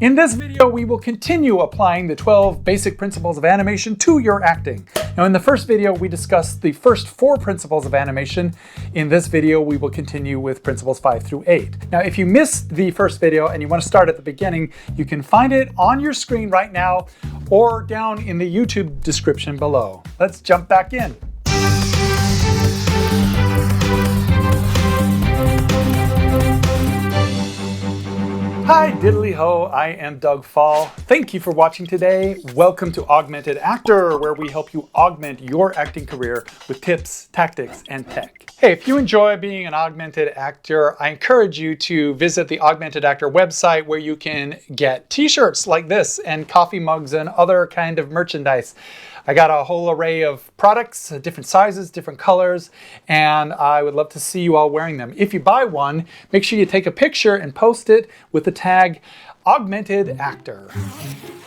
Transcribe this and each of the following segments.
In this video, we will continue applying the 12 basic principles of animation to your acting. Now, in the first video, we discussed the first 4 principles of animation. In this video, we will continue with principles 5 through 8. Now, if you missed the first video and you want to start at the beginning, you can find it on your screen right now or down in the YouTube description below. Let's jump back in. Hi diddly ho, I am Doug Fall. Thank you for watching today. Welcome to Augmented Actor, where we help you augment your acting career with tips, tactics, and tech. Hey, if you enjoy being an augmented actor, I encourage you to visit the Augmented Actor website where you can get t-shirts like this and coffee mugs and other kind of merchandise. I got a whole array of products, different sizes, different colors, and I would love to see you all wearing them. If you buy one, make sure you take a picture and post it with the tag Augmented Actor.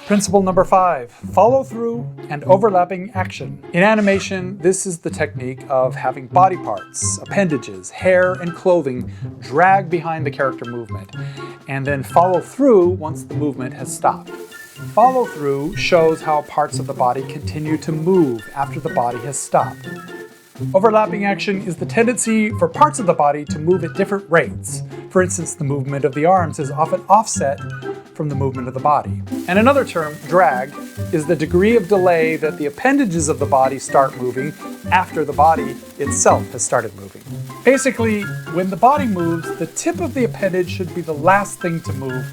Principle number 5, follow through and overlapping action. In animation, this is the technique of having body parts, appendages, hair, and clothing drag behind the character movement, and then follow through once the movement has stopped. Follow through shows how parts of the body continue to move after the body has stopped. Overlapping action is the tendency for parts of the body to move at different rates. For instance, the movement of the arms is often offset from the movement of the body. And another term, drag, is the degree of delay that the appendages of the body start moving after the body itself has started moving. Basically, when the body moves, the tip of the appendage should be the last thing to move,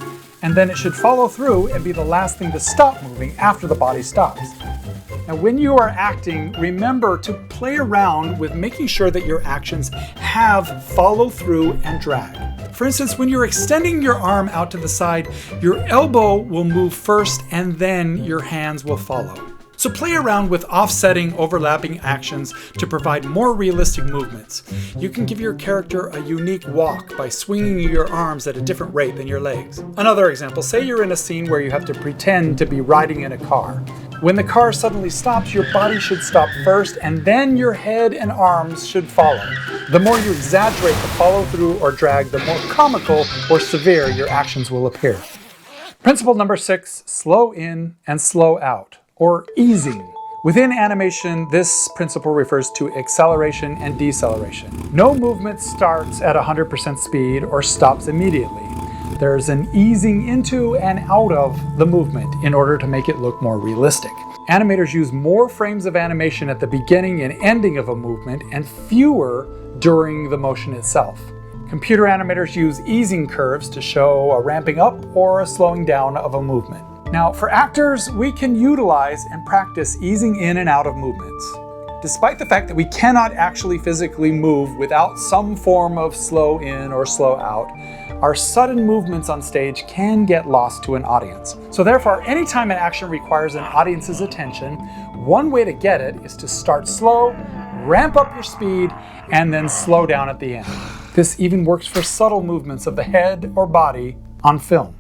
and then it should follow through and be the last thing to stop moving after the body stops. Now, when you are acting, remember to play around with making sure that your actions have follow through and drag. For instance, when you're extending your arm out to the side, your elbow will move first and then your hands will follow. So play around with offsetting, overlapping actions to provide more realistic movements. You can give your character a unique walk by swinging your arms at a different rate than your legs. Another example, say you're in a scene where you have to pretend to be riding in a car. When the car suddenly stops, your body should stop first, and then your head and arms should follow. The more you exaggerate the follow through or drag, the more comical or severe your actions will appear. Principle number 6, slow in and slow out, or easing. Within animation, this principle refers to acceleration and deceleration. No movement starts at 100% speed or stops immediately. There's an easing into and out of the movement in order to make it look more realistic. Animators use more frames of animation at the beginning and ending of a movement and fewer during the motion itself. Computer animators use easing curves to show a ramping up or a slowing down of a movement. Now, for actors, we can utilize and practice easing in and out of movements. Despite the fact that we cannot actually physically move without some form of slow in or slow out, our sudden movements on stage can get lost to an audience. So therefore, anytime an action requires an audience's attention, one way to get it is to start slow, ramp up your speed, and then slow down at the end. This even works for subtle movements of the head or body on film.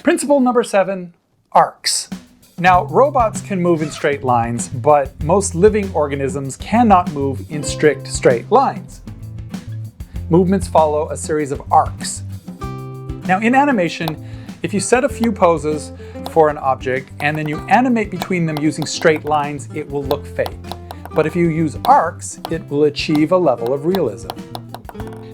Principle number 7, arcs. Now, robots can move in straight lines, but most living organisms cannot move in strict straight lines. Movements follow a series of arcs. Now, in animation, if you set a few poses for an object and then you animate between them using straight lines, it will look fake. But if you use arcs, it will achieve a level of realism.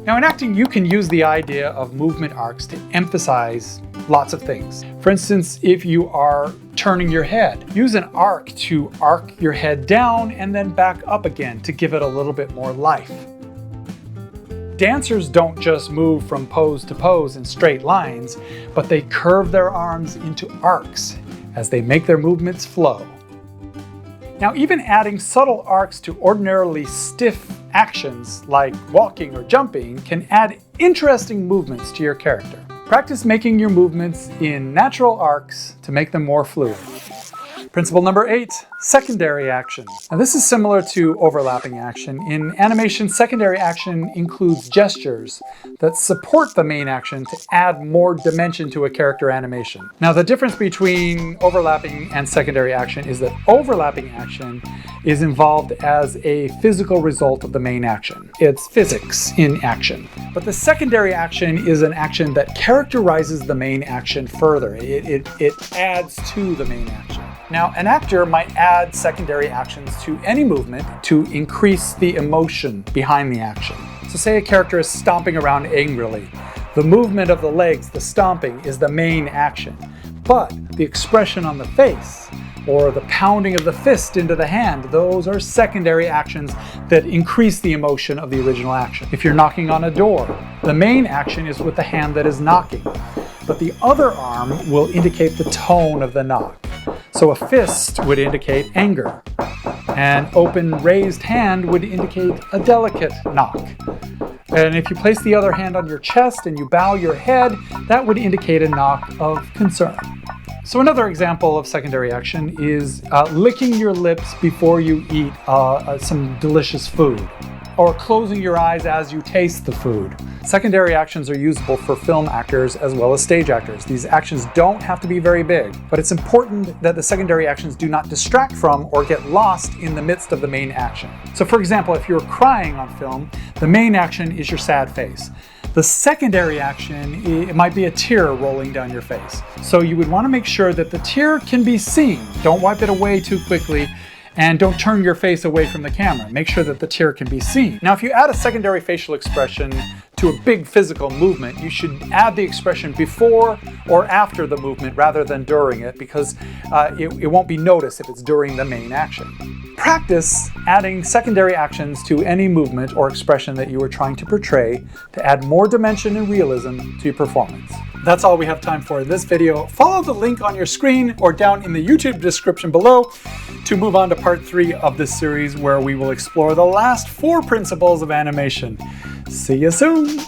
Now, in acting, you can use the idea of movement arcs to emphasize lots of things. For instance, if you are turning your head, use an arc to arc your head down and then back up again to give it a little bit more life. Dancers don't just move from pose to pose in straight lines, but they curve their arms into arcs as they make their movements flow. Now, even adding subtle arcs to ordinarily stiff actions like walking or jumping can add interesting movements to your character. Practice making your movements in natural arcs to make them more fluid. Principle number 8, secondary action. Now this is similar to overlapping action. In animation, secondary action includes gestures that support the main action to add more dimension to a character animation. Now the difference between overlapping and secondary action is that overlapping action is involved as a physical result of the main action. It's physics in action. But the secondary action is an action that characterizes the main action further. It adds to the main action. Now, an actor might add secondary actions to any movement to increase the emotion behind the action. So say a character is stomping around angrily. The movement of the legs, the stomping, is the main action. But the expression on the face, or the pounding of the fist into the hand, those are secondary actions that increase the emotion of the original action. If you're knocking on a door, the main action is with the hand that is knocking, but the other arm will indicate the tone of the knock. So a fist would indicate anger. An open raised hand would indicate a delicate knock. And if you place the other hand on your chest and you bow your head, that would indicate a knock of concern. So another example of secondary action is licking your lips before you eat some delicious food, or closing your eyes as you taste the food. Secondary actions are usable for film actors as well as stage actors. These actions don't have to be very big, but it's important that the secondary actions do not distract from or get lost in the midst of the main action. So for example, if you're crying on film, the main action is your sad face. The secondary action, it might be a tear rolling down your face. So you would want to make sure that the tear can be seen. Don't wipe it away too quickly, and don't turn your face away from the camera. Make sure that the tear can be seen. Now, if you add a secondary facial expression to a big physical movement, you should add the expression before or after the movement rather than during it, because it won't be noticed if it's during the main action. Practice adding secondary actions to any movement or expression that you are trying to portray to add more dimension and realism to your performance. That's all we have time for in this video. Follow the link on your screen or down in the YouTube description below to move on to part 3 of this series, where we will explore the last 4 principles of animation. See you soon!